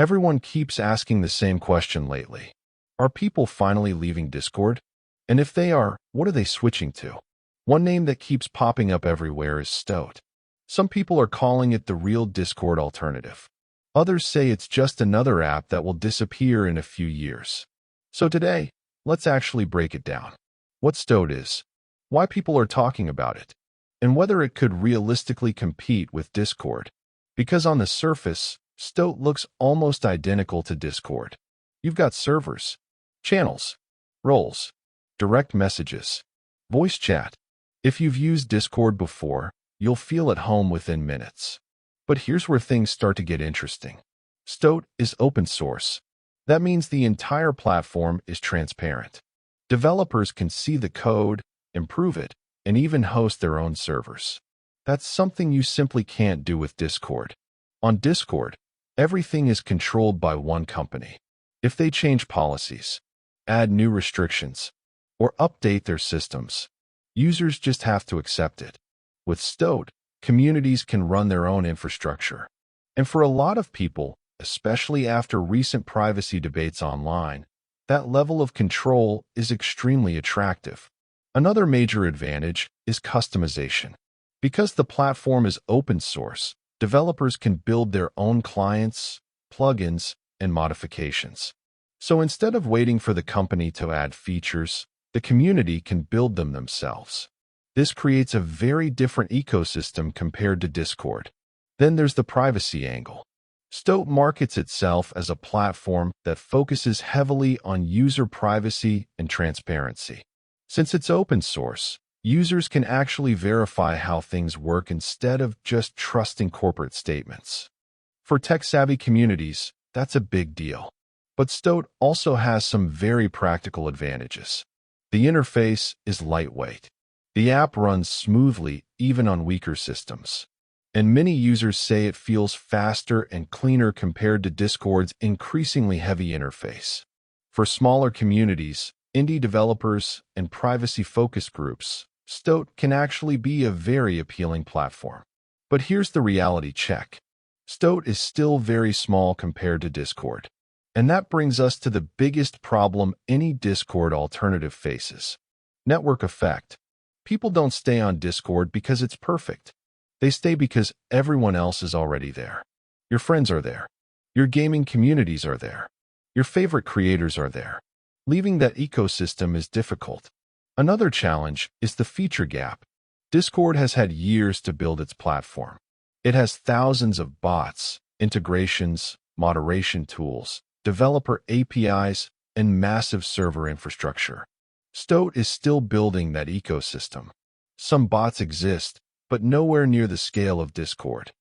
Everyone keeps asking the same question lately. Are people finally leaving Discord? And if they are, what are they switching to? One name that keeps popping up everywhere is Stoat. Some people are calling it the real Discord alternative. Others say it's just another app that will disappear in a few years. So today, let's actually break it down. What Stoat is, why people are talking about it, and whether it could realistically compete with Discord. Because on the surface, Stoat looks almost identical to Discord. You've got servers, channels, roles, direct messages, voice chat. If you've used Discord before, you'll feel at home within minutes. But here's where things start to get interesting. Stoat is open source. That means the entire platform is transparent. Developers can see the code, improve it, and even host their own servers. That's something you simply can't do with Discord. On Discord, everything is controlled by one company. If they change policies, add new restrictions, or update their systems, users just have to accept it. With Stoat, communities can run their own infrastructure. And for a lot of people, especially after recent privacy debates online, that level of control is extremely attractive. Another major advantage is customization. Because the platform is open source, developers can build their own clients, plugins, and modifications. So instead of waiting for the company to add features, the community can build them themselves. This creates a very different ecosystem compared to Discord. Then there's the privacy angle. Stoat markets itself as a platform that focuses heavily on user privacy and transparency. Since it's open source, users can actually verify how things work instead of just trusting corporate statements. For tech-savvy communities, that's a big deal. But Stoat also has some very practical advantages. The interface is lightweight. The app runs smoothly even on weaker systems. And many users say it feels faster and cleaner compared to Discord's increasingly heavy interface. For smaller communities, indie developers, and privacy-focused groups, Stoat can actually be a very appealing platform. But here's the reality check. Stoat is still very small compared to Discord. And that brings us to the biggest problem any Discord alternative faces. Network effect. People don't stay on Discord because it's perfect. They stay because everyone else is already there. Your friends are there. Your gaming communities are there. Your favorite creators are there. Leaving that ecosystem is difficult. Another challenge is the feature gap. Discord has had years to build its platform. It has thousands of bots, integrations, moderation tools, developer APIs, and massive server infrastructure. Stoat is still building that ecosystem. Some bots exist, but nowhere near the scale of Discord.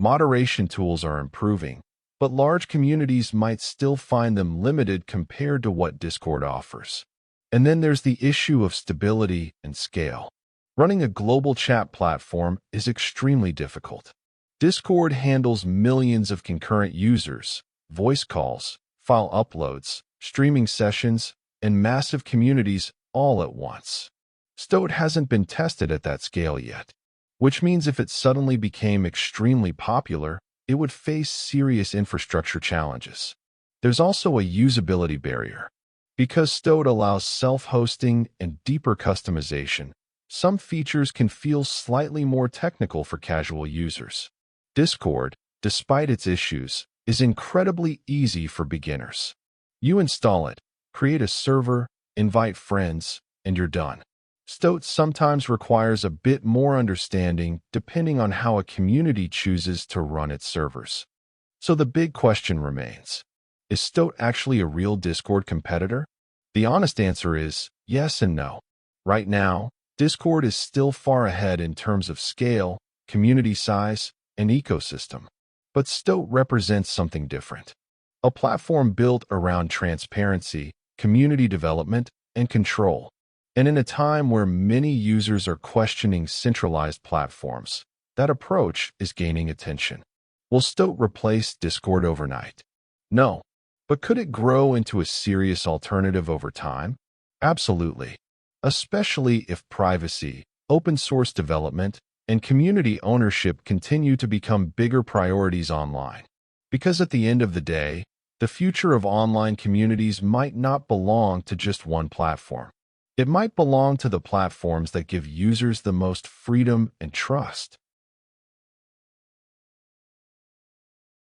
Moderation tools are improving, but large communities might still find them limited compared to what Discord offers. And then there's the issue of stability and scale. Running a global chat platform is extremely difficult. Discord handles millions of concurrent users, voice calls, file uploads, streaming sessions, and massive communities all at once. Stoat hasn't been tested at that scale yet, which means if it suddenly became extremely popular, it would face serious infrastructure challenges. There's also a usability barrier. Because Stoat allows self-hosting and deeper customization, some features can feel slightly more technical for casual users. Discord, despite its issues, is incredibly easy for beginners. You install it, create a server, invite friends, and you're done. Stoat sometimes requires a bit more understanding depending on how a community chooses to run its servers. So the big question remains, is Stoat actually a real Discord competitor? The honest answer is yes and no. Right now, Discord is still far ahead in terms of scale, community size, and ecosystem. But Stoat represents something different. A platform built around transparency, community development, and control. And in a time where many users are questioning centralized platforms, that approach is gaining attention. Will Stoat replace Discord overnight? No. But could it grow into a serious alternative over time? Absolutely. Especially if privacy, open source development, and community ownership continue to become bigger priorities online. Because at the end of the day, The future of online communities might not belong to just one platform. It might belong to the platforms that give users the most freedom and trust.